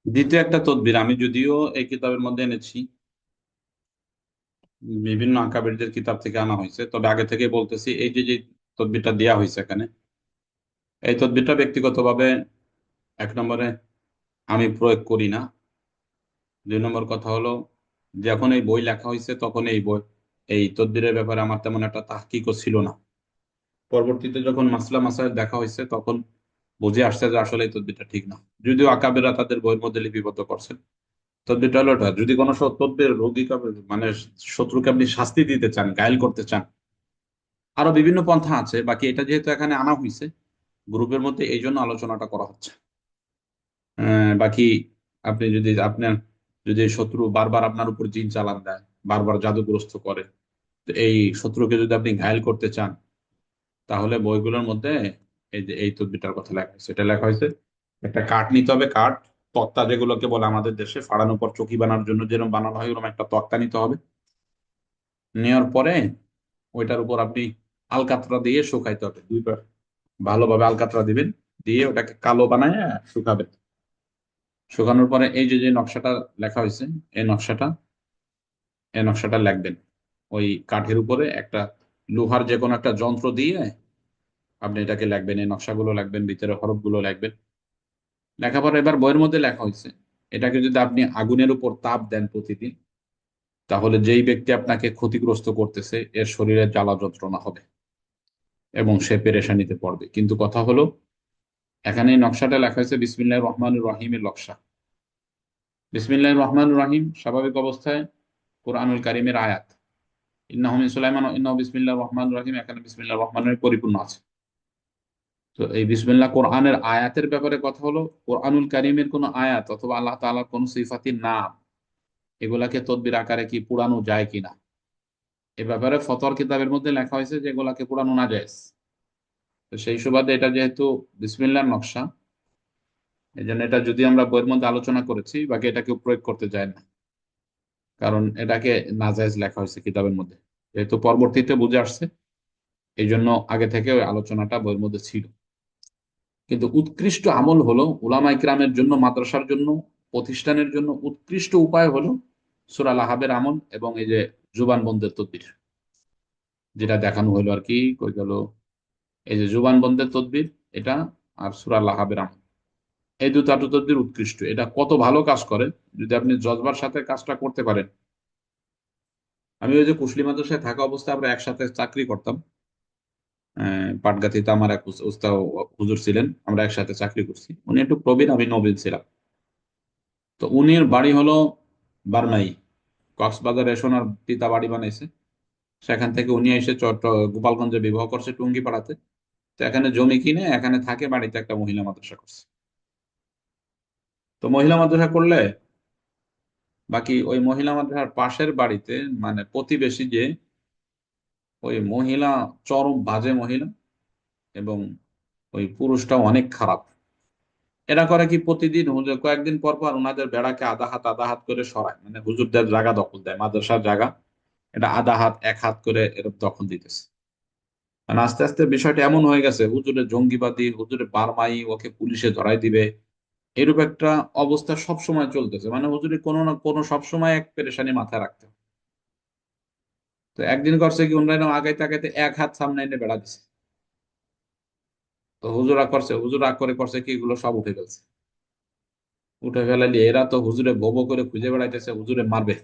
দ্বিতীয় একটা তদবির আমি যদিও এই কিতাবের মধ্যে এনেছি, বিভিন্ন আকাবেরদের কিতাব থেকে আনা হয়েছে, তবে আগে থেকে বলতেছি এই যে যে তদবিরটা দেয়া হয়েছে এখানে, এই তদবিরটা ব্যক্তিগতভাবে এক নম্বরে আমি প্রয়োগ করি না। 2 নম্বর কথা হলো, যখন এই বই লেখা হয়েছে তখন এই তদবিরের ব্যাপারে আমার তেমন একটা তাহকিকও ছিল না। পরবর্তীতে যখন মাসলা মাসাইল দেখা হয়েছে তখন বুঝে আসছে যে আসলে এই তদবিরটা ঠিক না, যদিও আকাবেরা তাদের বইয়ের মধ্যে লিপিবদ্ধ করছেন। তদবিরটা হলো এটা, যদি কোনো তদবির রোগীকে মানে শত্রুকে আপনি শাস্তি দিতে চান, ঘায়েল করতে চান, আরো বিভিন্ন পন্থা আছে, বাকি এটা যেহেতু এখানে আনা হয়েছে গ্রুপের মধ্যে, এই জন্য আলোচনাটা করা হচ্ছে। বাকি আপনি যদি আপনার যদি শত্রু বারবার আপনার উপর জিন চালান দেয়, বারবার জাদুগ্রস্ত করে, তো এই শত্রুকে যদি আপনি ঘায়েল করতে চান, তাহলে বইগুলোর মধ্যে এই যে এই তদবিরটার কথা লেখা হয়েছে। এটা লেখা হয়েছে, একটা কাঠ নিতে হবে, কাঠ, তক্তা যেগুলোকে বলে আমাদের দেশে ফাড়ানোর পর চকি বানানোর জন্য যেরকম বানানো হয়, ওরকম একটা তক্তা নিতে হবে। নেওয়ার পরে ওইটার উপর আপনি আলকাতরা দিয়ে শুকাইতে হবে, ভালোভাবে আলকাতরা দিবেন, দিয়ে ওটাকে কালো বানায় শুকাবেন। শুকানোর পরে এই যে যে নকশাটা লেখা হয়েছে, এই নকশাটা এই নকশাটা লিখবেন ওই কাঠের উপরে, একটা লোহার যে কোনো একটা যন্ত্র দিয়ে আপনি এটাকে লিখবেন, এই নকশাগুলো লিখবেন, ভিতরে হরফগুলো লিখবেন। লেখাপড়া এবার বইয়ের মধ্যে লেখা হয়েছে, এটাকে যদি আপনি আগুনের উপর তাপ দেন প্রতিদিন, তাহলে যেই ব্যক্তি আপনাকে ক্ষতিগ্রস্ত করতেছে এর শরীরে জ্বালা যন্ত্রণা হবে এবং সে পেরেশানিতে পড়বে। কিন্তু কথা হলো, এখানে এই নকশাটা লেখা হয়েছে বিসমিল্লাহির রহমানির রহিমের নকশা। বিসমিল্লাহির রহমানির রহিম স্বাভাবিক অবস্থায় কোরআনুল কারীমের আয়াত, ইন্নাহু মিন সুলাইমান ওয়া ইন্নাহু বিসমিল্লাহির রহমানির রহিম, এখানে বিসমিল্লাহির রহমানির রহিম পরিপূর্ণ আছে। তো এই বিসমিল্লাহ কোরআনের আয়াতের ব্যাপারে কথা হলো, কোরআনুল কারীমের কোন আয়াত অথবা আল্লাহ তাআলার কোন সিফাতির নাম, এগুলাকে তদবির আকারে কি পুরানো যায় কিনা, এ ব্যাপারে ফতোয়ার কিতাবের মধ্যে লেখা হয়েছে যে এগুলাকে পুরানো না যায়। তো সেই সুবাদে এটা যেহেতু বিসমিল্লাহর নকশা, এই জন্য এটা যদি আমরা বইয়ের মধ্যে আলোচনা করেছি, বাকি এটাকে প্রয়োগ করতে যায় না, কারণ এটাকে নাজায়েজ লেখা হয়েছে কিতাবের মধ্যে, যেহেতু পরবর্তীতে বুঝে আসছে, এই জন্য আগে থেকে ওই আলোচনাটা বইয়ের মধ্যে ছিল। কিন্তু উৎকৃষ্ট আমল হলো উলামা ইকরামের জন্য, মাদ্রাসার জন্য, প্রতিষ্ঠানের জন্য উৎকৃষ্ট উপায় হলো সূরা লাহাবের আমল এবং এই যে জুবান বন্দের তদবির, যেটা দেখানো হলো আর কি, কই গেল, এই যে জুবান বন্দের তদবির, এটা আর সূরা লাহাবের আমল, এই দুটো তদবির উৎকৃষ্ট। এটা কত ভালো কাজ করে যদি আপনি জজবার সাথে কাজটা করতে পারেন। আমি ওই যে কুশলী মাদ্রাসায় থাকা অবস্থায় আমরা একসাথে চাকরি করতাম। পাটগাতিতে আমার এক উস্তাদ হুজুর ছিলেন, আমরা একসাথে চাকরি করছি। উনি একটু প্রবীণ, আমি নবীন ছিলাম। তো উনির বাড়ি হলো বার্মাই, কক্সবাজারে এসে ওনার পিতা বাড়ি বানাইছে। সেখান থেকে উনি এসে গোপালগঞ্জে বিবাহ করছে টুঙ্গিপাড়াতে। তো এখানে জমি কিনে এখানে থাকে, বাড়িতে একটা মহিলা মাদ্রাসা করছে। তো মহিলা মাদ্রাসা করলে বাকি ওই মহিলা মাদ্রাসার পাশের বাড়িতে, মানে প্রতিবেশী যে, ওই মহিলা চরম বাজে মহিলা, এবং ওই পুরুষটা অনেক খারাপ। এরা করে কি, প্রতিদিন হুজুর কয়েকদিন পর পর ওনাদের বেড়াকে আধা হাত করে সরায়, মানে হুজুরদের জায়গা দখল দেয়, মাদ্রাসার জায়গা, এটা আধা হাত এক হাত করে এরকম দখল দিতেছে। মানে আস্তে আস্তে বিষয়টা এমন হয়ে গেছে, হুজুরের জঙ্গিবাদী, হুজুরের বারমাই, ওকে পুলিশে ধরাই দিবে, এরূপ একটা অবস্থা সব সময় চলতেছে। মানে হুজুরের কোনো না কোনো সবসময় এক পেরেশানি মাথায় রাখতে হবে। তো একদিন করছে কি, অনলাইনে আগাইতে আগাইতে এক হাত সামনে এনে বেড়া দিছে। তো হুজুরা করছে, হুজুর রাগ করে করছে কি, এগুলো সব উঠে ফেলছে। উঠে ফেলালি এরা তো হুজুরে ভোবো করে খুঁজে বেড়াইতেছে, হুজুরে মারবে,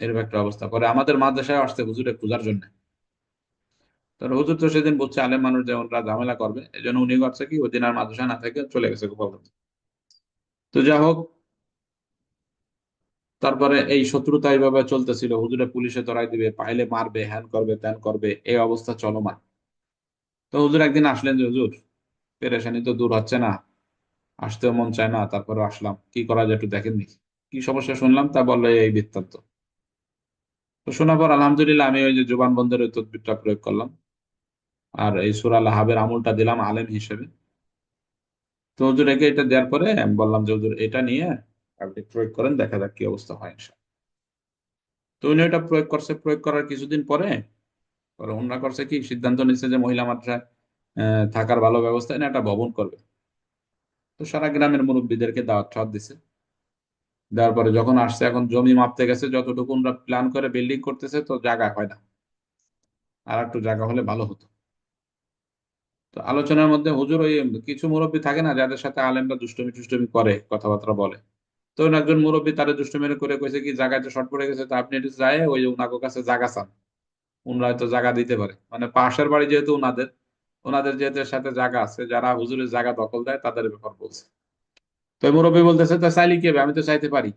এরকম একটা অবস্থা। পরে আমাদের মাদ্রাসায় আসছে হুজুরে খোঁজার জন্য। তো হুজুর তো সেদিন বুঝছে আলেম মানুষ যে ওরা ঝামেলা করবে, এই জন্য উনি করছে কি, ওই দিন আর মাদ্রাসা না থেকে চলে গেছে গোপালগঞ্জ। তো যা হোক, তারপরে এই শত্রুতা এইভাবে চলতেছিল, হুজুরে পুলিশে ধরাই দিবে, পাইলে মারবে, হ্যান করবে ত্যান করবে, এই অবস্থা চলমান। তো হুজুর একদিন আসলেন যে হুজুর, পেরেশানি তো দূর হচ্ছে না, আসতেও মন চায় না, তারপরে আসলাম, কি করা যায় একটু দেখেন দেখি। কি সমস্যা শুনলাম, তা বললো এই বৃত্তান্ত। তো শোনার পর আলহামদুলিল্লাহ আমি ওই যে জুবান বন্দের ওই তদবিরটা প্রয়োগ করলাম, আর এই সূরা লাহাবের আমলটা দিলাম আলেম হিসেবে। তো হুজুর একে এটা দেওয়ার পরে আমি বললাম যে হুজুর এটা নিয়ে আপনি প্রয়োগ করেন, দেখা যাক কি অবস্থা হয় ইনশাআল্লাহ। তো উনি এটা প্রয়োগ করছে, প্রয়োগ করার কিছুদিন পরে পরে ওনারা করছে কি, সিদ্ধান্ত নিচ্ছে যে মহিলা মাদ্রাসায় থাকার ভালো ব্যবস্থা এনে একটা ভবন করবে। তো তো সারা গ্রামের মুরব্বীদেরকে দাওয়াত ঠাওয়াত দিছে। দেওয়ার পরে যখন আসছে, এখন জমি মাপতে গেছে, যতটুকু ওরা প্ল্যান করে বিল্ডিং করতেছে, তো জায়গা হয় না, আর একটু জায়গা হলে ভালো হতো। তো আলোচনার মধ্যে হুজুর ওই কিছু মুরব্বী থাকে না যাদের সাথে আলেমরা দুষ্টুমি টুষ্টুমি করে, কথাবার্তা বলে। তো একজন মুরব্বী তারা দুষ্টুমি করে কইছে কি, জায়গায় তো শর্ট পড়ে গেছে, তো আপনি একটু যায় ওই উনাকে কাছে জায়গা চান, উনরা হয়তো জায়গা দিতে পারে। মানে পাশের বাড়ি যেহেতু ওনাদের, ওনাদের যেহেতু এর সাথে জায়গা আছে, যারা হুজুরের জায়গা দখল দেয় তাদের ব্যাপার বলছে। তো ওই মুরব্বী বলতেছে, তা চাইলে কি হবে, আমি তো চাইতে পারি।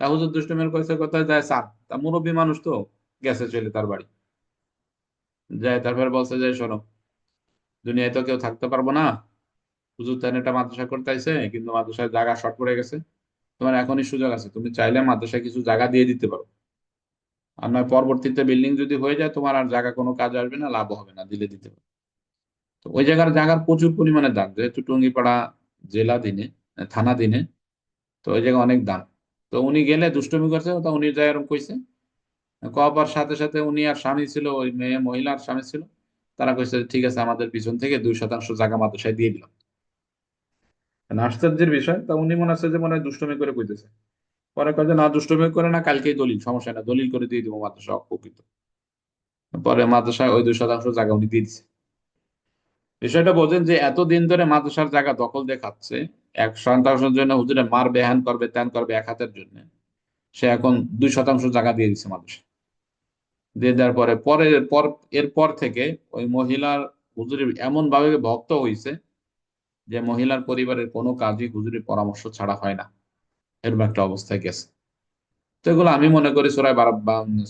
তা হুজুর দুষ্টুমের কইছে, কোথায় যায় চান। তা মুরব্বী মানুষ তো, গেছে চলে তার বাড়ি। যায় তারপরে বলছে যে, শোনো, দুনিয়ায় তো কেউ থাকতে পারবো না, হুজুর তাই একটা মাদ্রাসা করতে আইছে, কিন্তু মাদ্রাসায় জায়গা শর্ট পড়ে গেছে, তোমার এখনই সুযোগ আছে, তুমি চাইলে মাদ্রাসায় কিছু জায়গা দিয়ে দিতে পারো। আর নয় পরবর্তীতে বিল্ডিং যদি হয়ে যায়, তোমার আর জায়গা কোনো কাজ আসবে না, লাভ হবে না, দিলে দিতে পারো। তো ওই জায়গার প্রচুর পরিমাণে দাম, যেহেতু টুঙ্গিপাড়া জেলা দিনে, থানা দিনে, তো ওই জায়গায় অনেক দাম। তো উনি গেলে দুষ্টুমি করছে, তো উনি যাই এরকম কইছে। কবার সাথে সাথে উনি আর স্বামী ছিল, ওই মেয়ে মহিলার স্বামী ছিল, তারা কইছে ঠিক আছে, আমাদের পিছন থেকে 2% জায়গা মাদ্রাসায় দিয়ে দিলাম। মানে আশ্চর্যের বিষয়, তা উনি মনে হচ্ছে যে মনে হয় দুষ্টুমি করে কইতেছে। পরে কয় যে, না দুষ্টুমি করে না, কালকেই দলিল, সমস্যা না, দলিল করে দিয়ে দিব মাদ্রাসা উপকৃত। পরে মাদ্রাসায় ওই 2% জায়গা উনি দিয়ে দিচ্ছে। বিষয়টা বোঝেন যে এতদিন ধরে মাদ্রাসার জায়গা দখল দিয়ে খাচ্ছে, 1 শতাংশের জন্য হুজুরে মার বেহান করবে, ত্যান করবে 1 হাতের জন্য, সে এখন 2% জায়গা দিয়ে দিচ্ছে মাদ্রাসা। দিয়ে দেওয়ার পরে এরপর থেকে ওই মহিলার হুজুরের এমন ভাবে ভক্ত হইছে যে মহিলার পরিবারের কোনো কাজই হুজুরের পরামর্শ ছাড়া হয় না, এরকম একটা অবস্থায় গেছে। তো এগুলো আমি মনে করি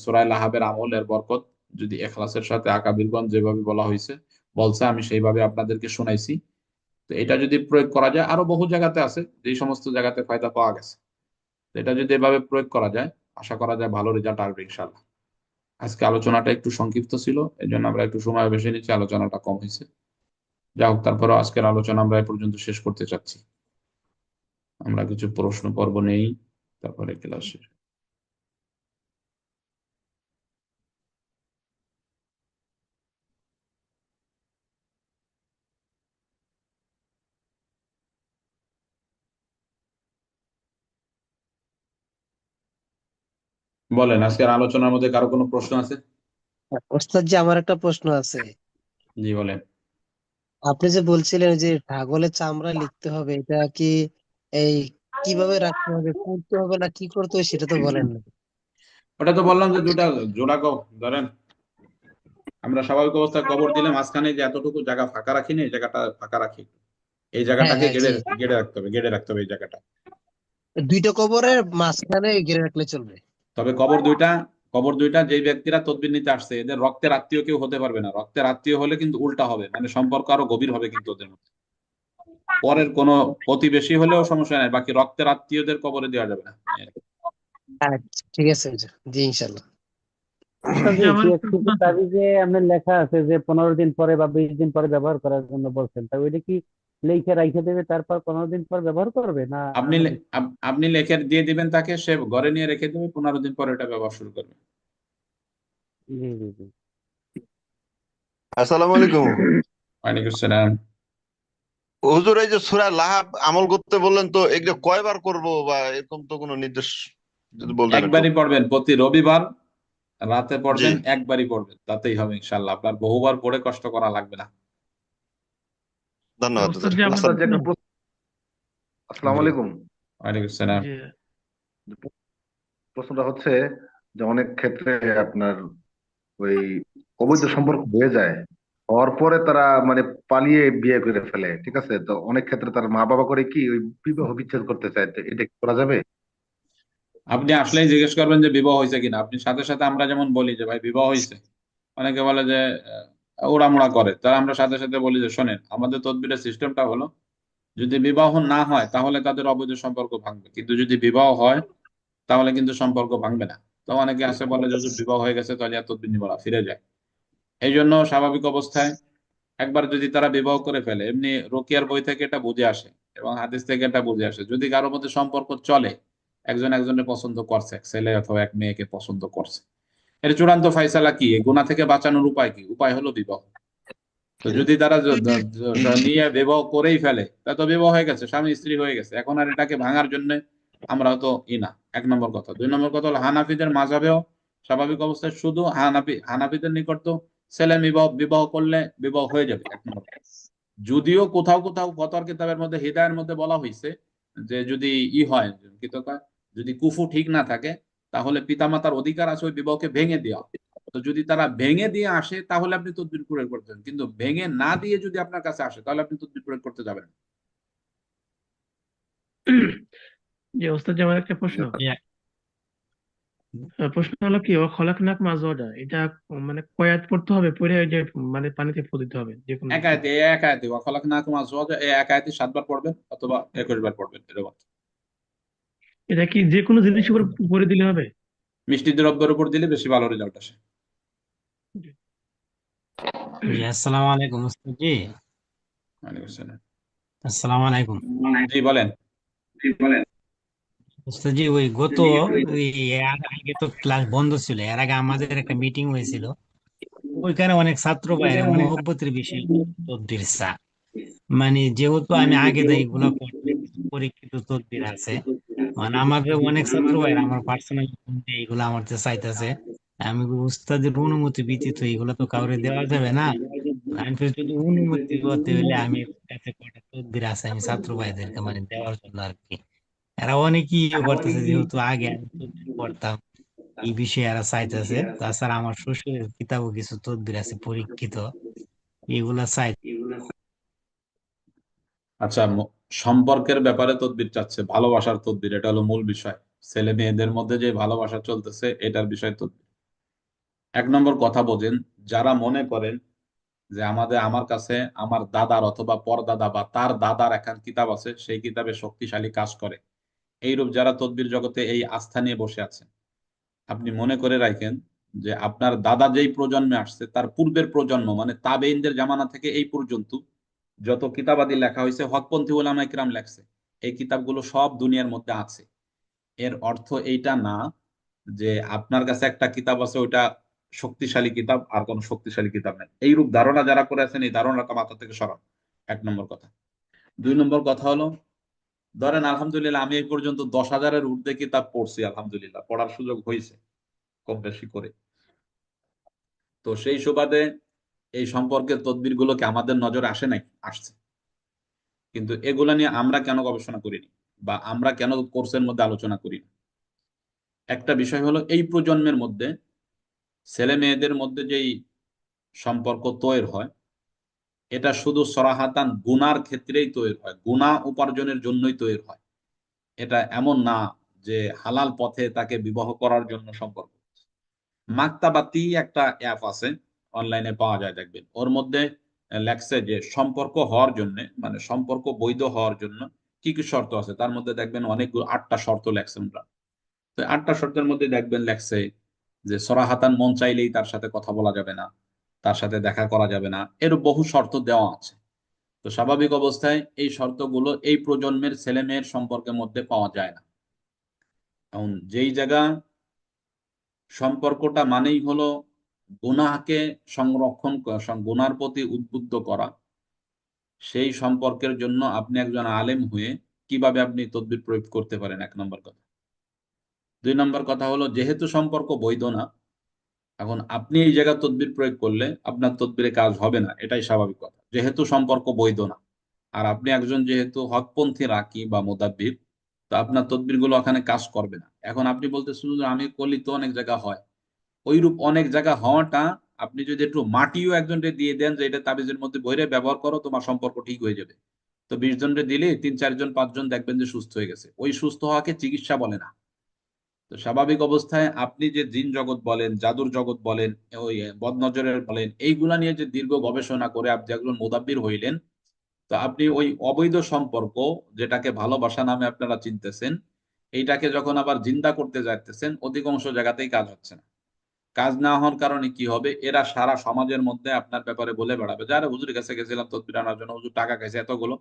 সূরা লাহাবের আমলের বরকত। যদি এখলাসের সাথে আকাবিরগণ যেভাবে বলা হয়েছে, বলছে, আমি সেইভাবে আপনাদেরকে শোনাইছি। তো এটা যদি প্রয়োগ করা যায়, আরো বহু জায়গাতে আছে যে সমস্ত জায়গাতে ফায়দা পাওয়া গেছে, তো এটা যদি এভাবে প্রয়োগ করা যায়, আশা করা যায় ভালো রেজাল্ট আসবে ইনশাল্লাহ। আজকে আলোচনাটা একটু সংক্ষিপ্ত ছিল, এই জন্য আমরা একটু সময় বেশি নিচ্ছি, আলোচনাটা কম হয়েছে। যা হোক, তারপরেও আজকের আলোচনা আমরা এ পর্যন্ত শেষ করতে চাচ্ছি। আমরা কিছু প্রশ্ন পর্ব নেই, তারপরে ক্লাস শেষ। বলেন, আজকের আলোচনার মধ্যে কারো কোনো প্রশ্ন আছে? ওস্তাদ জি, আমার একটা প্রশ্ন আছে। জি বলেন। আপনি যে বলছিলেন যে ছাগলের চামড়া লিখতে হবে, এটা কি এই কিভাবে রাখতে হবে, পুড়তে হবে না কি করতে হবে, সেটা তো বলেন না। ওটা তো বললাম যে দুটা জোড়া ধরেন, আমরা স্বাভাবিক অবস্থায় কবর দিলে মাঝখানে যে এতটুকু জায়গা ফাঁকা রাখি না, এই জায়গাটা ফাঁকা রাখি, এই হ্যাঁ জায়গাটাকে হ্যাঁ, গেড়ে জি। গেড়ে রাখতে হবে, গেড়ে রাখতে হবে এই জায়গাটা। দুইটা কবরের মাঝখানে গেড়ে রাখলে চলবে? তবে কবর দুইটা যেই ব্যক্তিরা তদবির নিতে আসছে, এদের রক্তের আত্মীয় কেউ হতে পারবে না। রক্তের আত্মীয় হলে কিন্তু উল্টা হবে, মানে সম্পর্ক আরো গভীর হবে কিন্তু ওদের মধ্যে। পরের কোনো প্রতিবেশী হলেও সমস্যা নাই, বাকি রক্তের আত্মীয়দের কবরে দেওয়া যাবে না। আচ্ছা, ঠিক আছে হুজুর। জি, ইনশাল্লাহ। ওস্তাদ জি, জি, আমার একটা প্রশ্ন টিএসসিতে আছে। তাবিজে আপনার লেখা আছে যে 15 দিন পরে বা 20 দিন পরে ব্যবহার করার জন্য বলছেন, তা ওইটা কি লিখে রাইখে দেবে তারপর 15 দিন পর ব্যবহার করবে না? আপনি মানে লে- আপনি লেখে দিয়ে দিবেন তাকে, সে ঘরে নিয়ে রেখে দেবে, 15 দিন পরে এটা ব্যবহার শুরু করবে। জি জি জি। আসসালামু আলাইকুম। ওয়ালাইকুম আসসালাম। হুজুর, এই যে সূরা লাহাব আমল করতে বললেন, তো এগুলো কয়বার করব বা এরকম তো কোনো নির্দেশ যদি বলতেন একটু। একবারই পড়বেন, প্রতি রবিবার রাতে জি, পড়বেন, একবারই পড়বেন, তাতেই হবে ইনশাল্লাহ, আপনার বহুবার পড়ে কষ্ট করা লাগবে না। ধন্যবাদ ওস্তাদ হুজুর। জি, আমার আসসালাম। একটা আসসালামু জি, আলাইকুম। ওয়ালাইকুম আসসালাম। জি, প্রশ্নটা হচ্ছে যে অনেক ক্ষেত্রে আপনার ওই অবৈধ সম্পর্ক হয়ে যায়, হওয়ার পরে তারা মানে পালিয়ে বিয়ে করে ফেলে, ঠিক আছে? তো অনেক ক্ষেত্রে তার মা বাবা করে কি ওই বিবাহ বিচ্ছেদ করতে চায়, তো এটা কি করা যাবে? আপনি আসলেই জিজ্ঞেস করবেন যে বিবাহ হয়েছে কিনা, আপনি সাথে সাথে আমরা যেমন বলি যে ভাই বিবাহ হয়েছে, অনেকে বলে যে ওড়ামোড়া করে, তারা আমরা সাথে সাথে বলি যে শোনেন, আমাদের তদবিরের সিস্টেমটা হলো, যদি বিবাহ না হয় তাহলে তাদের অবৈধ সম্পর্ক ভাঙবে, কিন্তু যদি বিবাহ হয় তাহলে কিন্তু সম্পর্ক ভাঙবে না। তো অনেকে আসে বলে যে হুজুর, বিবাহ হয়ে গেছে, তাহলে আর তদবির নিবো না, ফিরে যায়। এই জন্য স্বাভাবিক অবস্থায় একবার যদি তারা বিবাহ করে ফেলে, এমনি রোকিয়ার বই থেকে এটা বুঝে আসে এবং হাদিস থেকে এটা বুঝে আসে, যদি কারোর মধ্যে সম্পর্ক চলে, একজন একজনের পছন্দ করছে, এক ছেলে অথবা এক মেয়েকে পছন্দ করছে, এর চূড়ান্ত ফাইসালা কি, এই গুনাহ থেকে বাঁচানোর উপায় কি? উপায় হলো বিবাহ। তো যদি তারা নিয়ে বিবাহ করেই ফেলে তা তো বিবাহ হয়ে গেছে, স্বামী স্ত্রী হয়ে গেছে, এখন আর এটাকে ভাঙার জন্য আমরা তো না। এক নম্বর কথা। দুই নম্বর কথা হলো হানাফিদের মাযহাবেও স্বাভাবিক অবস্থায় শুধু হানাফিদের নিকট তো ছেলে বিবাহ বিবাহ করলে বিবাহ হয়ে যাবে, এক নম্বর। যদিও কোথাও কোথাও ফতোয়ার কিতাবের মধ্যে হিদায়ের মধ্যে বলা হয়েছে যে যদি হয় কি তো কয়, যদি কুফু ঠিক না থাকে তাহলে পিতামাতার অধিকার আছে ওই বিবাহকে ভেঙে দেওয়া। তো যদি তারা ভেঙে দিয়ে আসে তাহলে আপনি তদবির প্রয়োগ করতেন, কিন্তু ভেঙে না দিয়ে যদি আপনার কাছে আসে তাহলে আপনি তদবির প্রয়োগ করতে যাবেন না। যে ওস্তাদ, যে আমার একটা প্রশ্ন। প্রশ্ন হলো কি, ও খলাকনাকুম আজওয়াজা, এটা মানে কয়াত পড়তে হবে, পড়ে ওই যে মানে পানিতে ফু দিতে হবে যে কোনো এক আয়াতে এক আয়াতে ওয়া খালাকনাকুম আজওয়াজা, এই এক আয়াতে 7 বার পড়বেন অথবা 21 বার পড়বেন, এরকম। এটা কি যে কোনো জিনিসের উপর পড়ে দিলে হবে? মিষ্টি দ্রব্যের উপর দিলে বেশি ভালো রেজাল্ট আসে। জি, আসসালামু আলাইকুম উস্তাদ জি। ওয়ালাইকুম আসসালাম। আসসালামু আলাইকুম জি বলেন। উস্তাদ জি। ওই গত ওই এর আগে তো ক্লাস বন্ধ ছিল, এর আগে আমাদের একটা মিটিং হয়েছিল, ওইখানে অনেক ছাত্র ভাইরা মহব্বতের বিষয়ে তদবির চা, মানে যেহেতু আমি আগে দেয় এগুলো করতে কিছু পরীক্ষিত তদবির আছে, মানে আমাদের অনেক ছাত্র ভাইরা আমার পার্সোনাল এইগুলো আমার কাছে চাইতেছে। আমি উস্তাদের অনুমতি ব্যতীত এগুলো তো কাউরে দেওয়া যাবে না। আমি তো যদি অনুমতি করতে হইলে আমি কাছে কয়টা তদবির আছে আমি ছাত্র ভাইদেরকে মানে দেওয়ার জন্য আর কি। এরা অনেকেই করতেছে, যেহেতু আগে আমি তদবির করতাম, এই বিষয়ে এরা চাইতেছে। তাছাড়া আমার শ্বশুরের কিতাবও কিছু তদবির আছে পরীক্ষিত, এগুলা চাই। আচ্ছা, সম্পর্কের ব্যাপারে তদবির চাচ্ছে, ভালোবাসার তদবির, এটা হলো মূল বিষয়। ছেলে মেয়েদের মধ্যে যে ভালোবাসা চলতেছে এটার বিষয় তদবির। এক নম্বর কথা বোঝেন, যারা মনে করেন যে আমার কাছে আমার দাদার অথবা পরদাদা বা তার দাদার একখান কিতাব আছে, সেই কিতাবে শক্তিশালী কাজ করে, এইরূপ যারা তদবির জগতে এই আস্থা নিয়ে বসে আছেন, আপনি মনে করে রাখেন যে আপনার দাদা যেই প্রজন্মে আসছে তার পূর্বের প্রজন্ম মানে তাবেইনদের জামানা থেকে এই পর্যন্ত যত কিতাবাদি লেখা হয়েছে, হকপন্থী ওলামা কিরাম লেখছে, এই কিতাবগুলো সব দুনিয়ার মধ্যে আছে। এর অর্থ এইটা না যে আপনার কাছে একটা কিতাব আছে ওইটা শক্তিশালী কিতাব আর কোন শক্তিশালী কিতাব নেই। এইরূপ ধারণা যারা করে আছেন এই ধারণাটা মাথা থেকে সরান, এক নম্বর কথা। দুই নম্বর কথা হলো, ধরেন আলহামদুলিল্লাহ আমি এই পর্যন্ত 10,000-এর ঊর্ধ্বে কিতাব পড়ছি, আলহামদুলিল্লাহ পড়ার সুযোগ হয়েছে কম বেশি করে। তো সেই সুবাদে এই সম্পর্কের তদবির গুলো কি আমাদের নজরে আসে নাই? আসছে। কিন্তু এগুলা নিয়ে আমরা কেন গবেষণা করিনি বা আমরা কেন কোর্সের মধ্যে আলোচনা করি না? একটা বিষয় হলো, এই প্রজন্মের মধ্যে ছেলে মেয়েদের মধ্যে যেই সম্পর্ক তৈরি হয় এটা শুধু সরাহাতান গুনার ক্ষেত্রেই তৈরি হয়, গুনাহ উপার্জনের জন্যই তৈরি হয়। এটা এমন না যে হালাল পথে তাকে বিবাহ করার জন্য সম্পর্ক। মাকতাবাতি একটা অ্যাপ আছে, অনলাইনে পাওয়া যায়, দেখবেন ওর মধ্যে লেখছে যে সম্পর্ক হওয়ার জন্য মানে সম্পর্ক বৈধ হওয়ার জন্য কি কি শর্ত আছে, তার মধ্যে দেখবেন অনেকগুলো 8টা শর্ত লেখছে ওরা। তো 8টা শর্তের মধ্যে দেখবেন লেখছে যে সরাহাতান মন চাইলেই তার সাথে কথা বলা যাবে না, তার সাথে দেখা করা যাবে না, এর বহু শর্ত দেওয়া আছে। তো স্বাভাবিক অবস্থায় এই শর্তগুলো এই প্রজন্মের ছেলে মেয়ের সম্পর্কের মধ্যে পাওয়া যায় না। এখন যেই জায়গা সম্পর্কটা মানেই হলো গুনাহকে সংরক্ষণ করা, গুনার প্রতি উদ্বুদ্ধ করা, সেই সম্পর্কের জন্য আপনি একজন আলেম হয়ে কিভাবে আপনি তদবির প্রয়োগ করতে পারেন, এক নম্বর কথা। দুই নম্বর কথা হলো, যেহেতু সম্পর্ক বৈধ না, এখন আপনি এই জায়গায় তদবির প্রয়োগ করলে আপনার তদবিরে কাজ হবে না, এটাই স্বাভাবিক কথা, যেহেতু সম্পর্ক বৈধ না। আর আপনি একজন যেহেতু হকপন্থী রাকি বা মুদাব্বির, তো আপনার তদবির গুলো ওখানে কাজ করবে না। এখন আপনি বলতেছেন যে আমি করলি তো অনেক জায়গা হয়, ওইরূপ অনেক জায়গা হওয়াটা আপনি যদি একটু মাটিও একজনকে দিয়ে দেন যে এটা তাবিজের মধ্যে বইরে ব্যবহার করো তোমার সম্পর্ক ঠিক হয়ে যাবে, তো 20 জনকে দিলে 3-4 জন 5 জন দেখবেন যে সুস্থ হয়ে গেছে, ওই সুস্থ হওয়াকে চিকিৎসা বলে না। তো স্বাভাবিক অবস্থায় আপনি যে জিন জগৎ বলেন, জাদুর জগৎ বলেন, ওই বদনজরের বলেন, এইগুলা নিয়ে যে দীর্ঘ গবেষণা করে আপনি একজন মুদাব্বির হইলেন, তো আপনি ওই অবৈধ সম্পর্ক যেটাকে ভালোবাসা নামে আপনারা চিনতেছেন, এইটাকে যখন আবার জিন্দা করতে যাইতেছেন, অধিকাংশ জায়গাতেই কাজ হচ্ছে না। কাজ না হওয়ার কারণে কি হবে, এরা সারা সমাজের মধ্যে আপনার ব্যাপারে বলে বেড়াবে যারা হুজুরের কাছে গেছিলাম তদবির আনার জন্য, হুজুর টাকা খাইছে এতগুলো।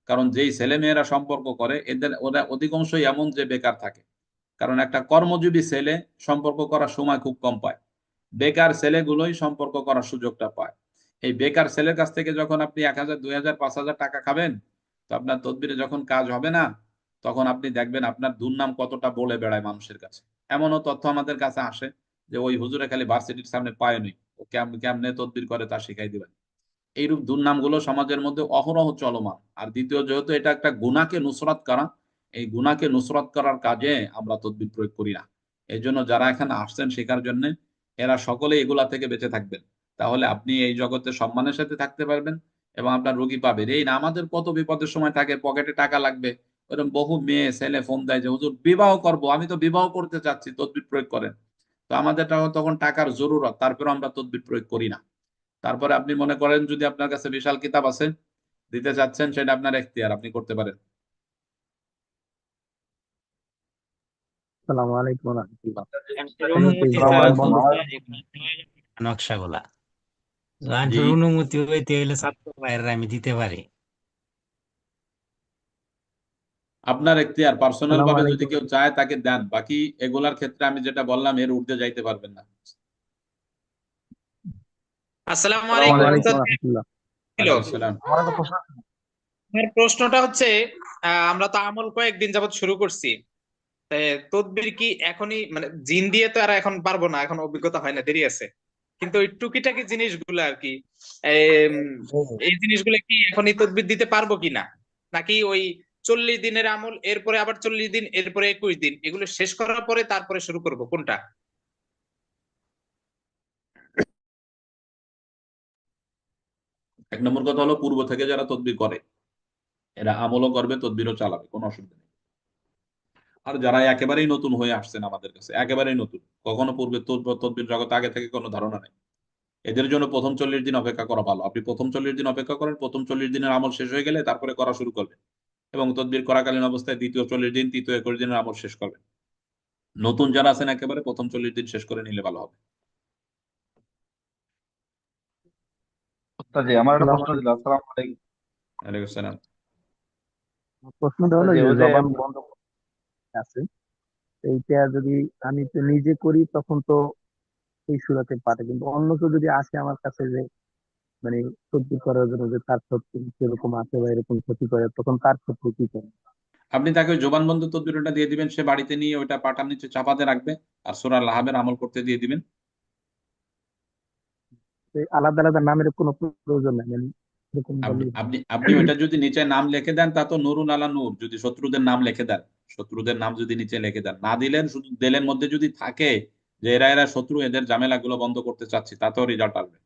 কারণ যেই ছেলে মেয়েরা সম্পর্ক করে এদের ওরা অধিকাংশই এমন যে বেকার থাকে, কারণ একটা কর্মজীবী ছেলে সম্পর্ক করার সময় খুব কম পায়, বেকার ছেলেগুলোই সম্পর্ক করার সুযোগটা পায়। এই বেকার ছেলের কাছ থেকে যখন আপনি 1,000 2,000 5,000 টাকা খাবেন, তো আপনার তদবিরে যখন কাজ হবে না, তখন আপনি দেখবেন আপনার দুর্নাম কতটা বলে বেড়ায় মানুষের কাছে। এমনও তথ্য আমাদের কাছে আসে যে ওই হুজুরে খালি ভার্সিটির সামনে পায় নই, ও কেমনে তদবির করে তা শিখাই দিবেন। এইরূপ দুর্নামগুলো সমাজের মধ্যে অহরহ চলমান। আর দ্বিতীয়, যেহেতু এটা একটা গুনাহকে নুসরাত করা, এই গুনাহকে নুসরাত করার কাজে আমরা তদবির প্রয়োগ করি না। এই জন্য যারা এখানে আসছেন শেখার জন্য, এরা সকলে এগুলা থেকে বেঁচে থাকবেন। তাহলে আপনি এই জগতে সম্মানের সাথে থাকতে পারবেন এবং আপনার রোগী পাবেন। এই না আমাদের কত বিপদের সময় থাকে, পকেটে টাকা লাগবে, ওরকম বহু মেয়ে ছেলে ফোন দেয় যে হুজুর বিবাহ করব, আমি তো বিবাহ করতে চাচ্ছি, তদবির প্রয়োগ করেন। তো আমাদের তখন টাকার জরুরত, তারপরে আমরা তদবির প্রয়োগ করি না। তারপরে আপনি মনে করেন যদি আপনার কাছে বিশাল কিতাব আছে, দিতে চাচ্ছেন, সেটা আপনার এখতিয়ার, আপনি করতে পারেন। আসসালামু আলাইকুম ওয়া রাহমাতুল্লাহ। আনসার আমি তো অনুমতি এই ছাড়া জবান তো বন্ধ নকশাগুলা জি, আনসার অনুমতি হইতে হলে ছাত্র ভাইয়েরা আমি দিতে পারি। আপনার এখতিয়ার, পার্সোনাল আসসালামু ভাবে যদি আলাইকুম। কেউ চায় তাকে দেন। বাকি এগুলার ক্ষেত্রে আমি যেটা বললাম এর ঊর্ধ্বে যাইতে পারবেন না। আসসালামু ওয়া আলাইকুম আলাইকুম উস্তাদ। ওয়া রাহমাতুল্লাহ। ছিল ওয়ালাইকুম আসসালাম। আমার একটা প্রশ্ন আছে। আমার প্রশ্নটা হচ্ছে, আমরা তো আমল কয়েকদিন যাবত শুরু করছি। তদবির কি এখনই, মানে জিন দিয়ে তো আর এখন পারবো না, এখন অভিজ্ঞতা হয় না, দেরি আছে। কিন্তু ওই টুকিটাকি জিনিসগুলো আর কি, এম, এই জিনিসগুলো কি এখনই তদবির দিতে পারবো কিনা, নাকি ওই 40 দিনের আমল, এরপরে আবার 40 দিন, এরপরে 21 দিন, এগুলো শেষ করার পরে তারপরে শুরু করব, কোনটা? এক নম্বর কথা হলো, পূর্ব থেকে যারা তদবির করে এরা আমলও করবে, তদবিরও চালাবে, কোনো অসুবিধা নেই। আর যারা একেবারেই নতুন হয়ে আসছেন আমাদের কাছে, একেবারেই নতুন, কখনো পূর্বে তদবির জগতে আগে থেকে কোনো ধারণা নেই, এদের জন্য প্রথম 40 দিন অপেক্ষা করা ভালো। আপনি প্রথম 40 দিন অপেক্ষা করেন, প্রথম 40 দিনের আমল শেষ হয়ে গেলে তারপরে করা শুরু করবেন, এবং তদবির করাকালীন অবস্থায় দ্বিতীয় 40 দিন, তৃতীয় 21 দিনের আমল শেষ করবেন। নতুন যারা আছেন একেবারে প্রথম 40 দিন শেষ করে নিলে ভালো হবে। উস্তাদ জি, আমার একটা আসসালামু প্রশ্ন ছিল। আলাইকুম। আসসালামু আলাইকুম। ওয়ালাইকুম আসসালাম। প্রশ্নটা উস্তাদ হলো জি, যে ওই যে জবান বন্ধ আছে, এইটা যদি আমি তো নিজে করি তখন তো এই সুরাতে পারে, কিন্তু অন্য কেউ যদি আসে আমার কাছে যে মানে সত্যি করার জন্য, যে তার সত্যি সেরকম আছে বা এরকম ক্ষতি করে, তখন তার ক্ষেত্রে কি করে? আপনি তাকে ওই জবানবন্দ তদবিরটা দিয়ে দিবেন, সে বাড়িতে নিয়ে ওইটা পাটার নিচে চাপাতে রাখবে, আর সূরা লাহাবের আমল করতে দিয়ে দিবেন। তো এই আলাদা আলাদা নামের কোনো প্রয়োজন নেই, মানে এরকম আপনি বলি। আপনি আপনি ওইটা যদি নিচে নাম লিখে দেন, তা তো নুরুন আলা নূর। যদি শত্রুদের নাম লিখে দেন, শত্রুদের নাম যদি নিচে লিখে দেন, না দিলেন, শুধু দিলের মধ্যে যদি থাকে যে এরা এরা শত্রু, এদের ঝামেলাগুলো বন্ধ করতে চাচ্ছি, তাতেও রেজাল্ট আসবে।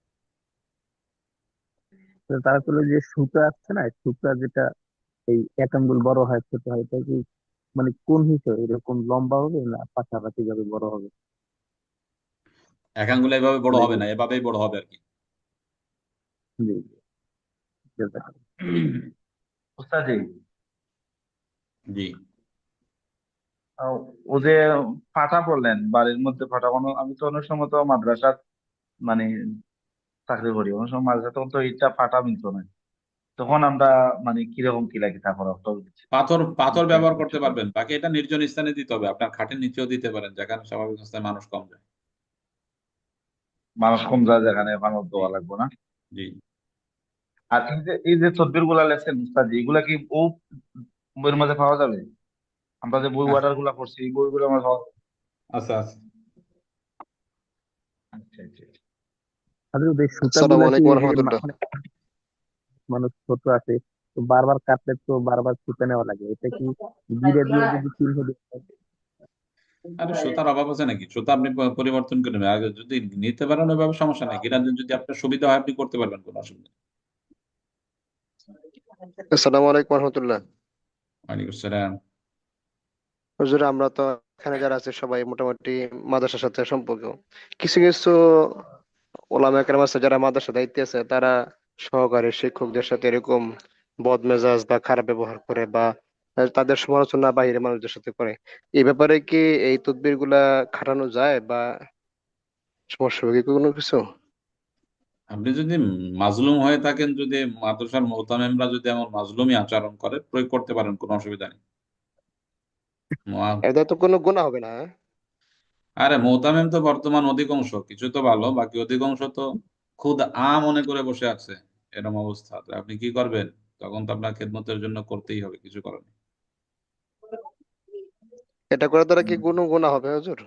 তো তারপরে যে সুতা আছে না, সুতা যেটা এই এক আঙ্গুল বড় হয় ছোট হয়, এটা কি মানে কোন হিসেবে এরকম লম্বা হবে না পাশাপাশি ভাবে বড় হবে? এক আঙ্গুলে এভাবে বড় মানে হবে না, এভাবেই বড় হবে আর কি। জি, যেটা। উস্তাদ জি, জি, আহ, ও যে ফাটা বললেন, বাড়ির মধ্যে ফাটা, কোনো আমি তো অনেক সময় তো মাদ্রাসা মানে চাকরি করি, অনেক সময় মাদ্রাসা, তখন তো ইটটা ফাটা মিলতো না, তখন আমরা মানে কিরকম কি লাগে তা করা হতো? পাথর পাথর বুঝতে ব্যবহার কিছু করতে বলেন। পারবেন। বাকি এটা নির্জন স্থানে দিতে হবে, আপনার খাটের নিচেও দিতে পারেন, যেখানে স্বাভাবিক অবস্থায় মানুষ কম যায়। মানুষ কম যায় যেখানে, মানুষ জি, দেওয়া লাগবে না। জি। আর এই যে তদবির গুলা লেখছেন উস্তাদ জি, এগুলা কি ও বইয়ের মাঝে পাওয়া যাবে? আমরা যে বই আচ্ছা, অর্ডার গুলা করছি, এই বইগুলো আমার পাওয়া যাবে? আচ্ছা, আচ্ছা। আচ্ছা আচ্ছা আচ্ছা। আর এই আসসালামু সুতাগুলা কি আলাইকুম এই যে রহমতুল্লাহ। অনেক মানুষ ছোট আছে, তো বারবার কাটলে তো বারবার সুতা নেওয়া লাগে, এটা কি গিরে দিয়ে যদি চিহ্ন দিতে হয়? আরে সুতার অভাব আছে নাকি? সুতা আপনি পরিবর্তন করে নেবেন। আগে যদি নিতে পারেন ওইভাবে সমস্যা নেই, গিরান যদি আপনার সুবিধা হয় আপনি করতে পারবেন, কোনো অসুবিধা নেই। আসসালামু আলাইকুম রহমতুল্লাহ। ওয়ালাইকুম আসসালাম। হুজুর, আমরা তো এখানে যারা আছে সবাই মোটামুটি মাদ্রাসার সাথে সম্পর্ক। কিছু কিছু ওলামা কেরাম আছে যারা মাদ্রাসা দায়িত্বে আছে, তারা সহকারী শিক্ষকদের সাথে এরকম বদমেজাজ বা খারাপ ব্যবহার করে, বা তাদের সমালোচনা বাইরের মানুষদের সাথে করে। এই ব্যাপারে কি এই তদবির গুলা খাটানো যায়, বা সমস্যা হবে কি কোনো কিছু? আপনি যদি মাজলুম হয়ে থাকেন, যদি মাদ্রাসার মোহতামেমরা যদি এমন মাজলুমি আচরণ করে, প্রয়োগ করতে পারেন, কোনো অসুবিধা নেই। এদের তো কোনো গুনাহ হবে না, হ্যাঁ? আরে মোহতামেম তো বর্তমান অধিকাংশ, কিছু তো ভালো, বাকি অধিকাংশ তো খুদ মনে করে বসে আছে, এরকম অবস্থা, তো আপনি কি করবেন? তখন তো আপনার খেদমতের জন্য করতেই হবে, কিছু করার নেই। এটা করার দ্বারা কি গুনাহ হবে হুজুর?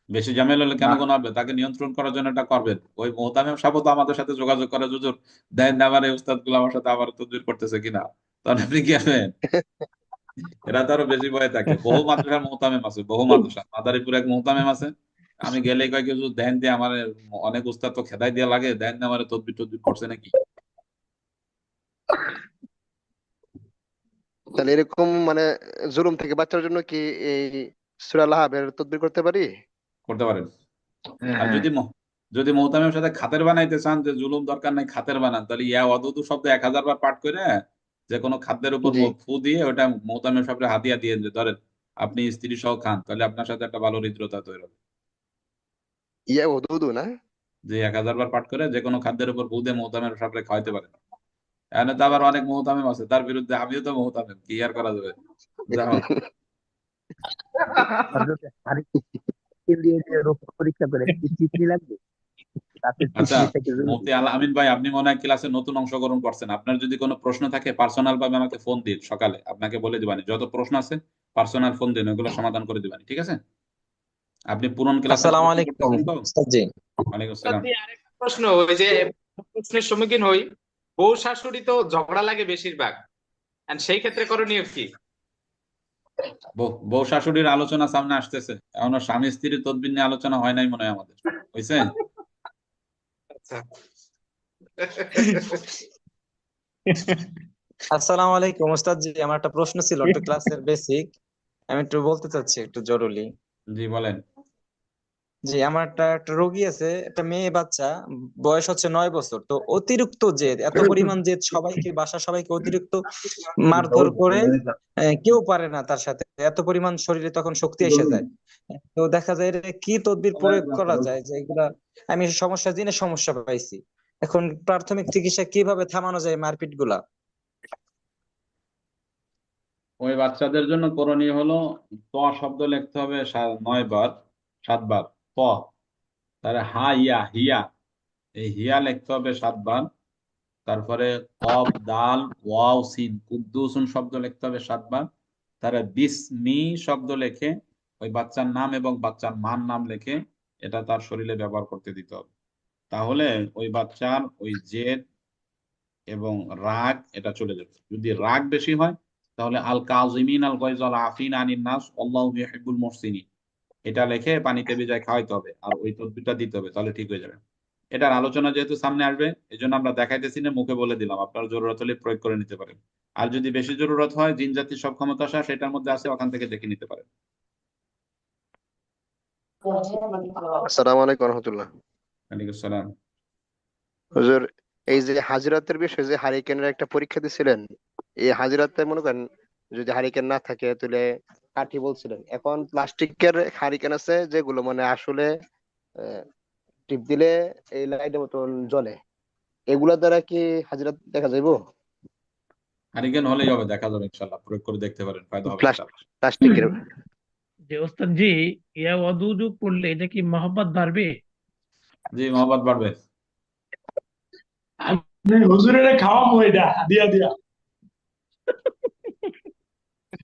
বেশি ঝামেলা হলে কেন না, গোনা হবে? তাকে নিয়ন্ত্রণ করার জন্য এটা করবেন। ওই মোহতামিম সাহেব তো আমাদের সাথে যোগাযোগ করে, হুজুর দেন না, আমার এই উস্তাদ গুলো আমার সাথে আবার তদবির করতেছে কিনা, তখন আপনি কি করবেন? এরা তো আরো বেশি ভয়ে থাকে। বহু মাদ্রাসার মোহতামিম আছে, বহু মাদ্রাসা, মাদারীপুরে এক মোহতামিম আছে, আমি গেলেই কয় কিছু দেন দিয়ে আমার, অনেক উস্তাদ তো খেদাই দিয়া লাগে, দেন দিয়ে আমার তদবির টদবির করছে নাকি। তাহলে এরকম মানে জুলুম থেকে বাঁচার জন্য কি এই সূরা লাহাবের তাদবীর করতে পারি? করতে পারেন। হ্যাঁ আর হ্যাঁ যদি মোহতামিমের সাথে খাতের বানাইতে চান, যে জুলুম দরকার নাই, খাতের বানান, তাহলে ইয়া ওয়াদুদু শব্দ 1000 বার পাঠ করে যে কোনো খাদ্যের উপর জি, ফু দিয়ে ওটা মোহতামিম সাহেবের হাদিয়া দিয়ে, যে ধরেন আপনি স্ত্রী সহ খান, তাহলে আপনার সাথে একটা ভালো হৃদ্রতা তৈরি হবে। ইয়া হুদুদু না? যে 1000 বার পাঠ করে যে কোনো খাদ্যের উপর ফু দিয়ে মোহতামিম সাহেবকে খাওয়াইতে পারেন। এখানে তো আবার অনেক মোহতামিম আছে, তার বিরুদ্ধে আমিও তো মোহতামিম, কি আর করা যাবে। যাও। হযরত হারিকেন দিয়ে যে রোগ পরীক্ষা করে কি চিকনি লাগবে? তাতে আচ্ছা, চিকনি থেকে জরুরি। মুফতি আল আমিন ভাই, আপনি মনে হয় ক্লাসে নতুন অংশগ্রহণ করছেন, আপনার যদি কোনো প্রশ্ন থাকে পার্সোনাল ভাবে আমাকে ফোন দিন, সকালে আপনাকে বলে দিবানি, যত প্রশ্ন আছে পার্সোনাল ফোন দিন, ওগুলো সমাধান করে দিবানি, ঠিক আছে? আপনি পুরন ক্লাসের আসসালামু প্রশ্ন আলাইকুম করতেছেন তো? উস্তাদ জি। ওয়ালাইকুম উস্তাদ আসসালাম। জি, আরেকটা প্রশ্ন, ওই যে প্রশ্নের সম্মুখীন হই, বউ শাশুড়ি তো ঝগড়া লাগে বেশিরভাগ, and সেই ক্ষেত্রে করণীয় কি? বউ শাশুড়ির আলোচনা সামনে আসতেছে, এখনো স্বামী স্ত্রীর তদবির নিয়ে আলোচনা হয় নাই মনে হয় আমাদের, হয়েছে? আচ্ছা। আসসালামু আলাইকুম উস্তাদ জি, আমার একটা প্রশ্ন ছিল একটু ক্লাসের বেসিক, আমি একটু বলতে চাচ্ছি একটু জরুরি। জি বলেন। জি, আমার একটা রোগী আছে, একটা মেয়ে বাচ্চা, বয়স হচ্ছে 9 বছর। তো অতিরিক্ত জেদ, এত পরিমাণ জেদ, সবাইকে অতিরিক্ত মারধর করে, কেউ পারে না তার সাথে, এত পরিমাণ শরীরে তখন শক্তি এসে যায়। তো দেখা যায় এটা কি তদবির প্রয়োগ করা যায়, যে এগুলা আমি সমস্যা পাইছি। এখন প্রাথমিক চিকিৎসা কিভাবে থামানো যায় মারপিট গুলা? ওই বাচ্চাদের জন্য করণীয় হলো, ত শব্দ লিখতে হবে 9 বার, 7 বার ত, তাহলে হিয়া, এই হিয়া লিখতে হবে 7 বার। তারপরে কফ দাল ওয়াও সিন কুদ্দুসুন শব্দ লিখতে হবে 7 বার। তারা বিসমি শব্দ লেখে, ওই বাচ্চার নাম এবং বাচ্চার মার নাম লেখে, এটা তার শরীরে ব্যবহার করতে দিতে হবে। তাহলে ওই বাচ্চার ওই জেদ এবং রাগ এটা চলে যাবে। যদি রাগ বেশি হয়, তাহলে আল কাজিমিন আল গায়জ আল আফিন আনিন নাস আল্লাহু ইউহিব্বুল মুহসিনিন, এটা লিখে পানিতে ভিজায় খাওয়াইতে হবে, আর ওই তদবিরটা দিতে হবে, তাহলে ঠিক হয়ে যাবে। এটার আলোচনা যেহেতু সামনে আসবে, এই জন্য আমরা দেখাইতেছি না, মুখে বলে দিলাম, আপনার জরুরত হলে প্রয়োগ করে নিতে পারেন। আর যদি বেশি জরুরত হয়, জিন জাতির সব ক্ষমতা সেটার মধ্যে আছে, ওখান থেকে দেখে নিতে পারেন। আসসালামু আলাইকুম রহমতুল্লাহ। ওয়ালাইকুম আসসালাম। হুজুর, এই যে হাজিরাতের বিষয়ে যে হারিকেনের একটা পরীক্ষা দিছিলেন, এই হাজিরাতে মনে করেন যদি হারিকেন না থাকে তাহলে কাঠি বলছিলেন, এখন প্লাস্টিকের হারিকেন আছে যেগুলো মানে আসলে টিপ দিলে এই লাইটের মতন জ্বলে, এগুলা দ্বারা কি হাজিরাত দেখা যাইবো? হারিকেন হলেই হবে, দেখা যাবে ইনশাল্লাহ, প্রয়োগ করে দেখতে পারেন, ফায়দা হবে ইনশাল্লাহ। প্লাস্টিকের যে ওস্তাদ জি, ইয়া ওয়াদুদু করলে এটা কি মহব্বত বাড়বে? জি, মহব্বত বাড়বে। আমি হুজুরের খাওয়াবো এটা দিয়া দিয়া।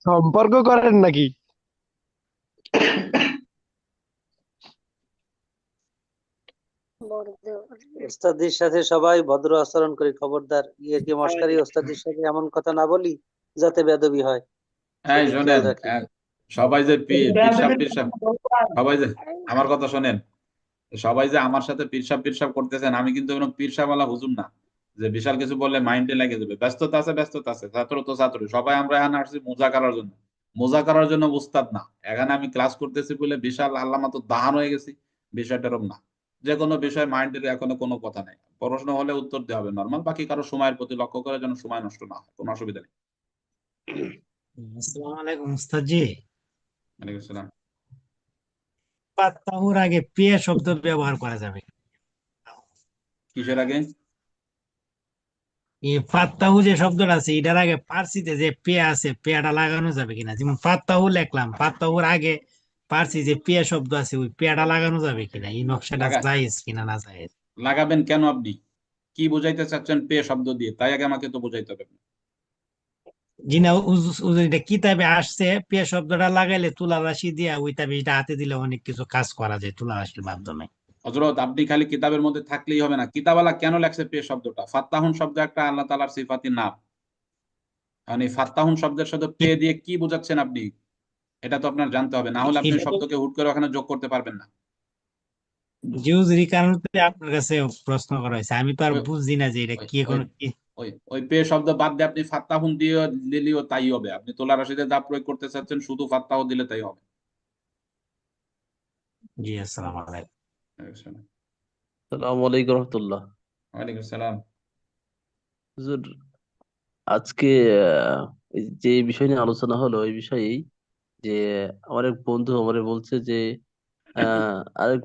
সম্পর্ক করেন নাকি? ওস্তাদের সাথে সবাই ভদ্র আচরণ করি, খবরদার ইয়ে কি মস্কারি ওস্তাদের সাথে এমন কথা না বলি যাতে বেয়াদবি হয়, এই সেদিক খেয়াল শোনেন, রাখি। সবাই যে পিরসাব, সবাই যে, আমার কথা শোনেন, সবাই যে আমার সাথে পিরসাব করতেছেন, আমি কিন্তু কোনো পিরসাবওয়ালা হুজুর না, যে বিশাল কিছু বললে মাইন্ডে লেগে যাবে। ব্যস্ততা আছে, ছাত্র তো ছাত্র, সবাই আমরা এখানে আসছি মোজা করার জন্য উস্তাদ না। এখানে আমি ক্লাস করতেছি বলে বিশাল আল্লাহ মতো দাহান হয়ে গেছি, বিষয়টা এরকম না। যে কোনো বিষয় মাইন্ডের এখনো কোনো কথা নেই, প্রশ্ন হলে উত্তর দেওয়া হবে নর্মাল, বাকি কারো সময়ের প্রতি লক্ষ্য করে যেন সময় নষ্ট না হয়, কোনো অসুবিধা নেই। আসসালামু আলাইকুম উস্তাদ জি। ওয়ালাইকুম আসসালাম। ফাত্তাহুর আগে পেয়ে শব্দ ব্যবহার করা যাবে? কিসের আগে? এই ফাত্তাহু যে শব্দটা আছে, এটার আগে পার্সিতে যে পেয়ে আছে, পেয়াটা লাগানো যাবে কিনা? যেমন ফাত্তাহু লিখলাম, ফাত্তাহুর আগে পার্সি যে পেয়ে শব্দ আছে, ওই পেয়াটা লাগানো যাবে কিনা? এই নকশাটা লাগা জায়েজ কিনা না জায়েজ? লাগাবেন কেন আপনি? কি বুঝাইতে চাচ্ছেন পে শব্দ দিয়ে, তাই আগে আমাকে তো বুঝাইতে হবে। জি না, হুজুর এটা কিতাবে আসছে, পে শব্দটা লাগাইলে তুলা রাশি দিয়া ওই তাবিজটা হাতে দিলে অনেক কিছু কাজ করা যায় তুলা রাশির মাধ্যমে। হযরত আপনি খালি কিতাবের মধ্যে থাকলেই হবে না, কিতাবালা কেন লেখছে পে শব্দটা? ফাত্তাহুন শব্দ একটা আল্লাহ তাআলার সিফাতি নাম, মানে ফাত্তাহুন শব্দের সাথে পে দিয়ে কি বোঝাচ্ছেন আপনি, এটা তো আপনার জানতে হবে, না হলে আপনি এটা তো শব্দকে হুট করে ওখানে যোগ করতে পারবেন না। জি হুজুর, এই কারণে তো আপনার কাছে প্রশ্ন করা হয়েছে, আমি তো আর ওই বুঝছি না যে এটা ওই কি ওই এখন কি। ওই পে শব্দ বাদ দিয়ে আপনি ফাত্তাহুন দিয়ে দিলেও তাই হবে, আপনি তোলা রাশিতে যা প্রয়োগ করতে চাচ্ছেন শুধু ফাত্তাহ দিলে তাই হবে। জি, আসসালামু আলাইকুম। আসসালামু আলাইকুম রহমতুল্লাহ। ওয়ালাইকুম আসসালাম। হুজুর, আজকে এই যে বিষয় নিয়ে আলোচনা হলো এই বিষয়েই যে আমার এক বন্ধু আমারে বলছে যে আরেক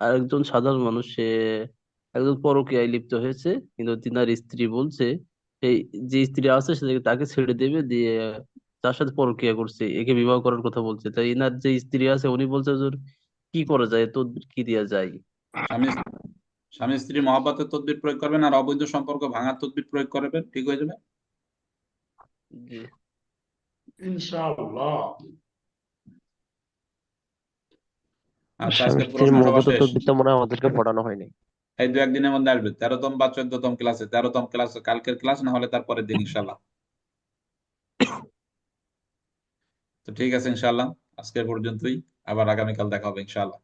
আরেকজন সাধারণ মানুষ, সে একজন পরকীয়ায় লিপ্ত হয়েছে, কিন্তু তিনার স্ত্রী বলছে এই যে স্ত্রী আছে সে তাকে ছেড়ে দেবে, দিয়ে তার সাথে পরকীয়া করছে, একে বিবাহ করার কথা বলছে। তাই ইনার যে স্ত্রী আছে উনি বলছে হুজুর কি করা যায়, তদবির কি দেওয়া যায়? স্বামী স্বামী স্ত্রী মহব্বতের তদবির প্রয়োগ করবেন, আর অবৈধ সম্পর্ক ভাঙার তদবির প্রয়োগ করবেন, ঠিক হয়ে যাবে। জি। ইনশাআল্লাহ। আচ্ছা, স্বামী আজকের স্ত্রীর প্রশ্ন সভা মহব্বতের শেষ। তদবিরটা মনে হয় আমাদেরকে পড়ানো হয়নি। এই 2-1 দিনের মধ্যে আসবে 13তম বা 14তম ক্লাসে, 13তম ক্লাস কালকের ক্লাস, না হলে তারপরের দিন ইনশাল্লাহ। তো ঠিক আছে ইনশাল্লাহ, আজকের পর্যন্তই, আবার আগামীকাল দেখা হবে ইনশাল্লাহ।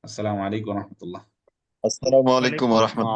আসসালামু আলাইকুম রহমতুল্লাহ। আসসালামু আলাইকুম ওয়ালাইকুম রহমতুল্লাহ।